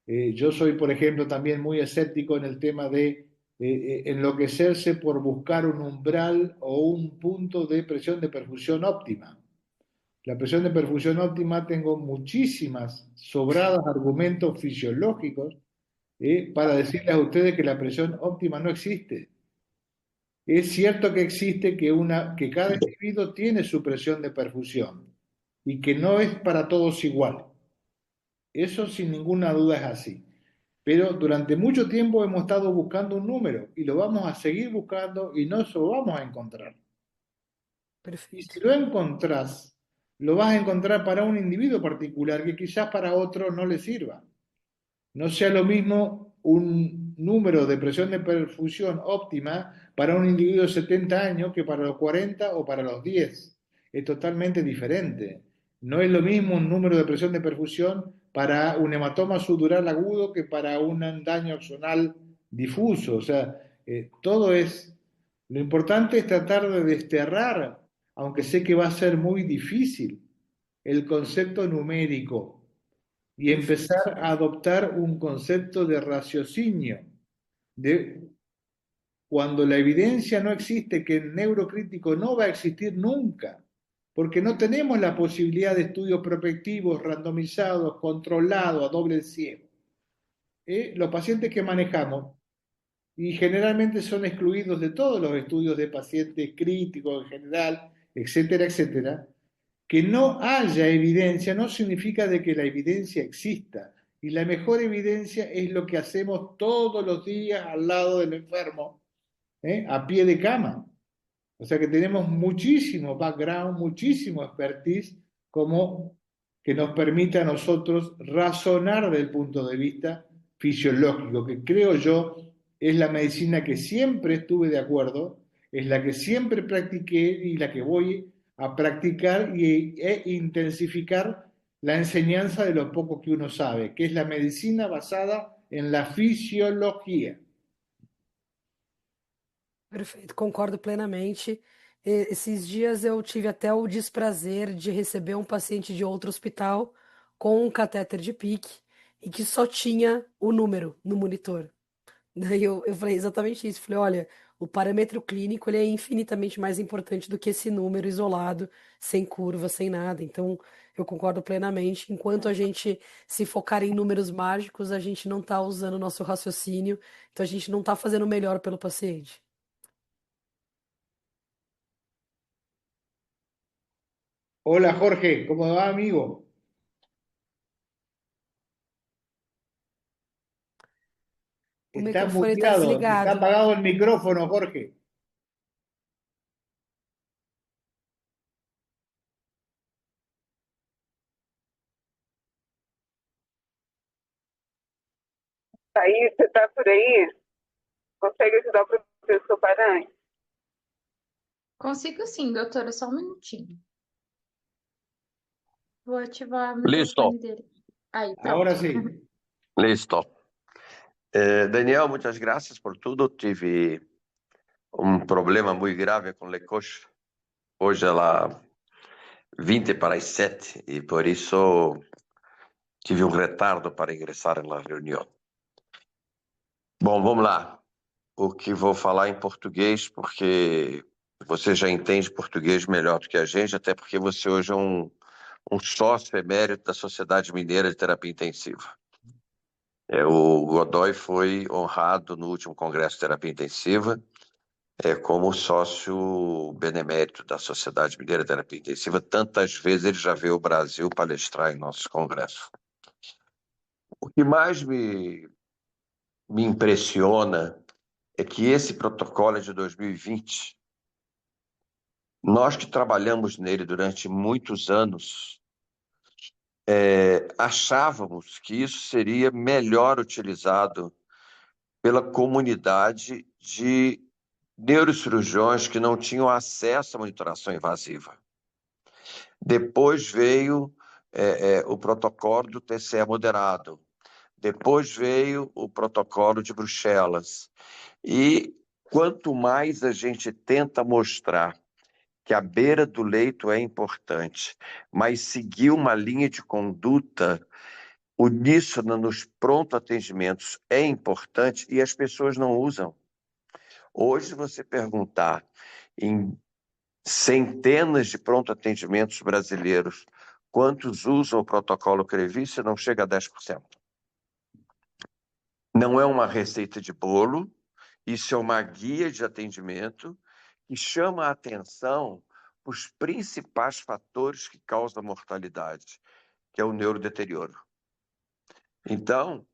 Yo soy, por ejemplo, también muy escéptico en el tema de enloquecerse por buscar un umbral o un punto de presión de perfusión óptima. La presión de perfusión óptima tengo muchísimas sobrados argumentos fisiológicos para decirles a ustedes que la presión óptima no existe. Es cierto que existe que cada individuo tiene su presión de perfusión y que no es para todos igual. Eso sin ninguna duda es así. Pero durante mucho tiempo hemos estado buscando un número y lo vamos a seguir buscando y no lo vamos a encontrar. Y Perfeito. si lo encontrás, lo vas a encontrar para un individuo particular que quizás para otro no le sirva. No sea lo mismo un número de presión de perfusión óptima para un individuo de 70 años que para los 40 o para los 10. Es totalmente diferente. No es lo mismo un número de presión de perfusión para un hematoma subdural agudo que para un daño axonal difuso. O sea, todo es... Lo importante es tratar de desterrar, aunque sé que va a ser muy difícil, el concepto numérico y empezar a adoptar un concepto de raciocinio, de cuando la evidencia no existe, que el neurocrítico no va a existir nunca, porque no tenemos la posibilidad de estudios prospectivos, randomizados, controlados, a doble ciego. Los pacientes que manejamos, y generalmente son excluidos de todos los estudios de pacientes críticos en general, etcétera, etcétera, que no haya evidencia no significa de que la evidencia exista. Y la mejor evidencia es lo que hacemos todos los días al lado del enfermo, a pie de cama. O sea que tenemos muchísimo background, muchísimo expertise como que nos permite a nosotros razonar desde el punto de vista fisiológico, que creo yo es la medicina que siempre estuve de acuerdo, es la que siempre practiqué y la que voy a practicar e intensificar la enseñanza de lo poco que uno sabe, que es la medicina basada en la fisiología. Perfeito, concordo plenamente. Esses dias eu tive até o desprazer de receber um paciente de outro hospital com um catéter de PIC e que só tinha o número no monitor. Daí eu falei exatamente isso. Falei, olha, o parâmetro clínico ele é infinitamente mais importante do que esse número isolado, sem curva, sem nada. Então, eu concordo plenamente. Enquanto a gente se focar em números mágicos, a gente não está usando o nosso raciocínio, então a gente não está fazendo o melhor pelo paciente. Hola Jorge, ¿cómo va amigo? O Está microfone está muteado, está desligado. apagado el micrófono, Jorge. Aí, você está por aí? Consegue ajudar o professor Paranhos? Consigo sim, doutora, só um minutinho. Vou ativar o Listo, microfone dele. Aí, Ahora pronto. sí. listo. Daniel, muchas gracias por tudo. Tive problema muito grave com a coxa. Hoje ela 20 para as 7 e por isso tive retardo para ingressar na reunião. Bom, vamos lá. O que vou falar em português, porque você já entende português melhor do que a gente, até porque você hoje é um sócio emérito da Sociedade Mineira de Terapia Intensiva. O Godoy foi honrado no último Congresso de Terapia Intensiva como sócio benemérito da Sociedade Mineira de Terapia Intensiva. Tantas vezes ele já veio ao Brasil palestrar em nossos congressos. O que mais me impressiona é que esse protocolo é de 2020. Nós que trabalhamos nele durante muitos anos, achávamos que isso seria melhor utilizado pela comunidade de neurocirurgiões que não tinham acesso à monitoração invasiva. Depois veio o protocolo do TCE moderado. Depois veio o protocolo de Bruxelas. E quanto mais a gente tenta mostrar que a beira do leito é importante, mas seguir uma linha de conduta uníssona nos pronto atendimentos é importante e as pessoas não usam. Hoje, se você perguntar em centenas de pronto-atendimentos brasileiros, quantos usam o protocolo Crevice? Não chega a 10%. Não é uma receita de bolo, isso é uma guia de atendimento que chama a atenção para os principais fatores que causam a mortalidade, que é o neurodeterioro. Então,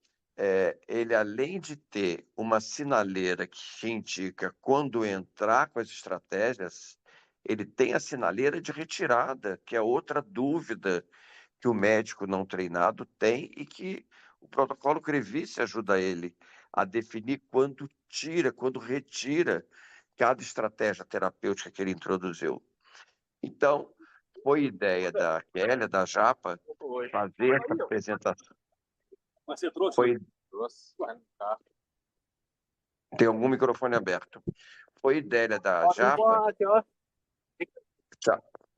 ele, além de ter uma sinaleira que indica quando entrar com as estratégias, ele tem a sinaleira de retirada, que é outra dúvida que o médico não treinado tem e que o protocolo Crevice ajuda ele a definir quando tira, quando retira cada estratégia terapêutica que ele introduziu. Então, foi ideia da Kélia, da Japa, fazer essa apresentação. Mas você trouxe? Foi... Trouxe. Tá. Tem algum microfone aberto. Foi ideia da Japa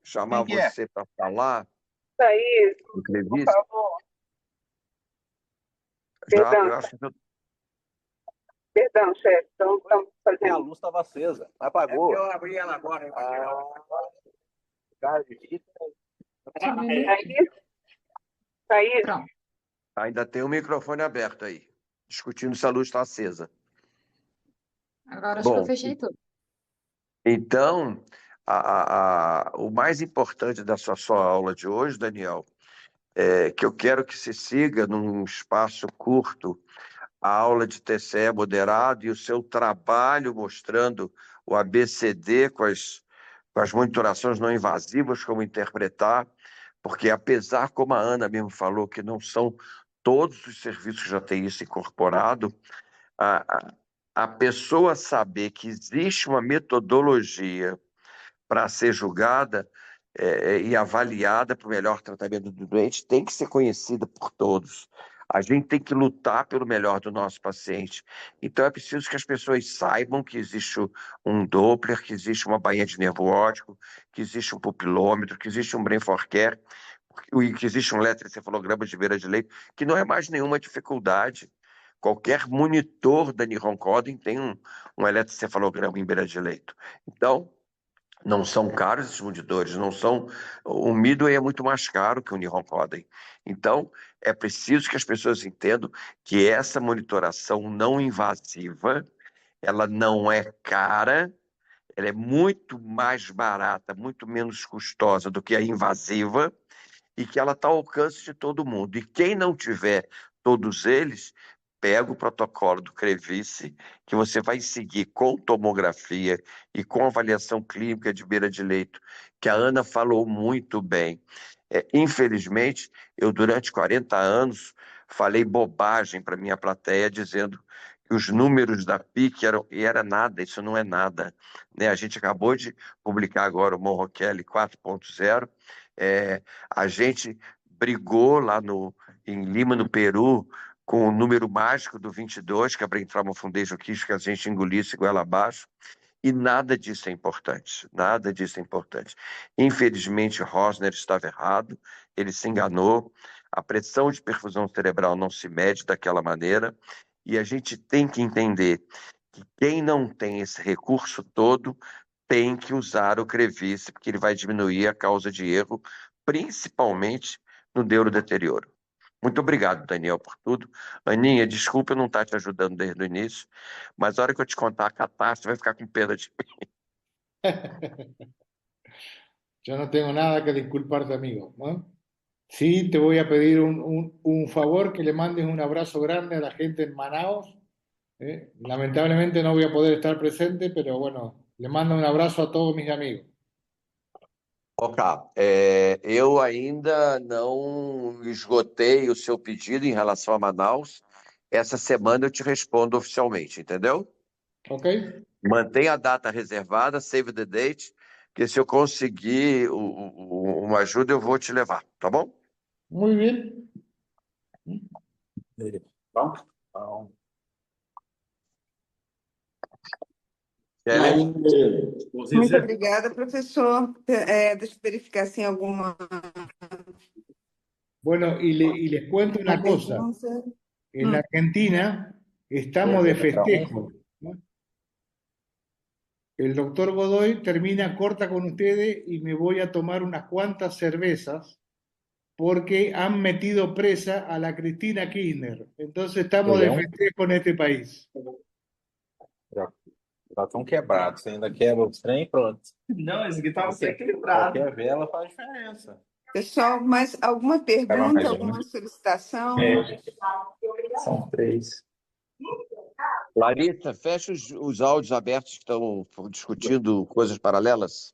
chamar você para falar. Thaís, por Entrevista. favor. Japa, Perdão. eu acho que Perdão, chefe, estamos A fazendo. luz estava acesa. Apagou. Eu abrí ela agora. Thaís? Thaís? Pronto. ainda tem um microfone aberto aí, discutindo se a luz está acesa. Agora acho que eu Bom, fechei tudo. então, o mais importante da sua aula de hoje, Daniel, é que eu quero que se siga num espaço curto a aula de TCE moderado e o seu trabalho mostrando o ABCD com as monitorações não invasivas, como interpretar, porque apesar, como a Ana mesmo falou, que não são todos os serviços que já têm isso incorporado, a pessoa saber que existe uma metodologia para ser julgada e avaliada para o melhor tratamento do doente tem que ser conhecida por todos. A gente tem que lutar pelo melhor do nosso paciente. Então é preciso que as pessoas saibam que existe um Doppler, que existe uma bainha de nervo óptico, que existe um pupilômetro, que existe um brain for care, que existe um eletroencefalograma de beira de leito, que não é mais nenhuma dificuldade. Qualquer monitor da Nihon Coding tem um eletroencefalograma em beira de leito. Então, não são caros esses monitores, não são... O Midway é muito mais caro que o Nihon Coding. Então, é preciso que as pessoas entendam que essa monitoração não invasiva, ela não é cara, ela é muito mais barata, muito menos custosa do que a invasiva, e que ela está ao alcance de todo mundo. E quem não tiver todos eles, pega o protocolo do Crevice, que você vai seguir com tomografia e com avaliação clínica de beira de leito, que a Ana falou muito bem. Infelizmente, eu durante 40 anos falei bobagem para minha plateia, dizendo que os números da PIC era nada, isso não é nada. Né? A gente acabou de publicar agora o Monro Kelly 4.0, a gente brigou lá em Lima, no Peru, com o número mágico do 22, que a Brain Trauma Foundation quis que a gente engolisse goela abaixo, e nada disso é importante, nada disso é importante. Infelizmente, Rosner estava errado, ele se enganou, a pressão de perfusão cerebral não se mede daquela maneira, e a gente tem que entender que quem não tem esse recurso todo tem que usar o Crevice, porque ele vai diminuir a causa de erro, principalmente no neurodeterioro. Muito obrigado, Daniel, por tudo. Aninha, desculpa eu não estar te ajudando desde o início, mas a hora que eu te contar a catástrofe, vai ficar com pena de mim. Yo no tengo nada que disculparte, amigo, ¿no? Sí, te voy a pedir un favor, que le mandes un abrazo grande a la gente en Manaos. Lamentablemente no voy a poder estar presente, pero bueno, le mando un abrazo a todos mis amigos. Ok, eu ainda não esgotei o seu pedido em relação a Manaus. Essa semana eu te respondo oficialmente, entendeu? ¿Ok? Mantenha a data reservada, save the date, que se eu conseguir uma ajuda, eu vou te levar, tá bom? Muy bien. Vamos? Kelly? Muito obrigada, professor. Deixa eu verificar se tem alguma Bueno, y les cuento una cosa. pergunta. En la Argentina estamos de festejo, ¿no? el doctor Godoy termina corta con ustedes y me voy a tomar unas cuantas cervezas porque han metido presa a la Cristina Kirchner. Entonces estamos de Leão, festejo en este país. já estão quebrados. Você ainda quebra os trem, pronto. Não, esse aqui tava bem equilibrado. Qualquer vela faz diferença. Pessoal, mais alguma Pegar mais pergunta, uma. alguma solicitação? São 3. Larissa, fecha os áudios abertos que estão discutindo coisas paralelas.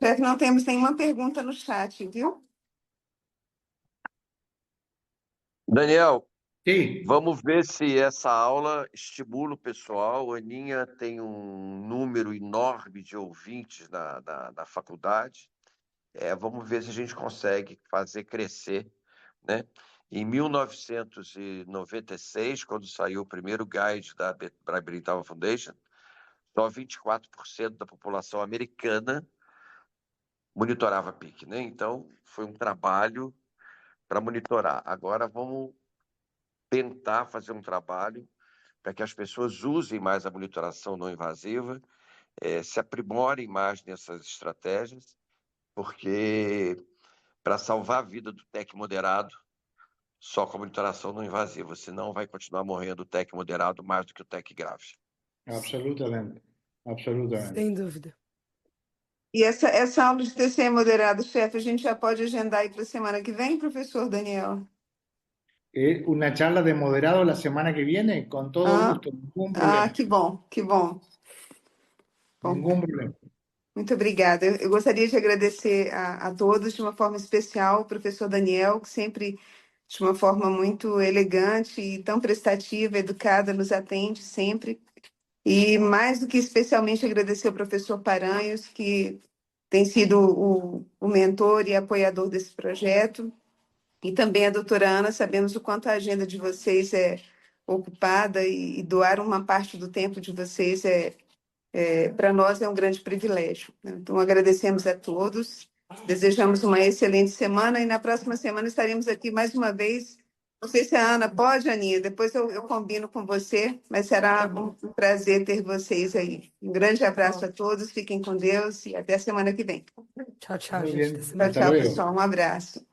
Chefe, não temos nenhuma pergunta no chat, viu? Daniel, Sí, vamos ver se essa aula estimula o pessoal. A Aninha tem um número enorme de ouvintes na faculdade. Vamos ver se a gente consegue fazer crescer, né? Em 1996, quando saiu o primeiro guide da Brigham Foundation, só 24% da população americana monitorava PIC, né? Então, foi um trabalho para monitorar. Agora, vamos tentar fazer um trabalho para que as pessoas usem mais a monitoração não invasiva, se aprimorem mais nessas estratégias, porque para salvar a vida do TEC moderado, só com a monitoração não invasiva, senão vai continuar morrendo o TEC moderado mais do que o TEC grave. absolutamente, absolutamente. Sem dúvida. E essa aula de TCE moderado, chefe, a gente já pode agendar aí para a semana que vem, professor Daniel? Una charla de moderado la semana que viene, con todo Ah, gusto, ningún problema, que bom, que bom. Bom, ningún problema. muito obrigada. Eu gostaria de agradecer a todos, de uma forma especial, o professor Daniel, que sempre, de uma forma muito elegante e tão prestativa, educada, nos atende sempre. E mais do que especialmente agradecer ao professor Paranhos, que tem sido o mentor e apoiador desse projeto, e também a doutora Ana. Sabemos o quanto a agenda de vocês é ocupada e doar uma parte do tempo de vocês para nós é um grande privilégio, né? Então, agradecemos a todos, desejamos uma excelente semana e na próxima semana estaremos aqui mais uma vez. Não sei se a Ana pode, Aninha, depois eu combino com você, mas será um prazer ter vocês aí. Um grande abraço a todos, fiquem com Deus e até a semana que vem. Tchau, tchau, Muy gente. bien, Até semana Tchau, que hasta vem. tchau, luego. pessoal. Um abraço.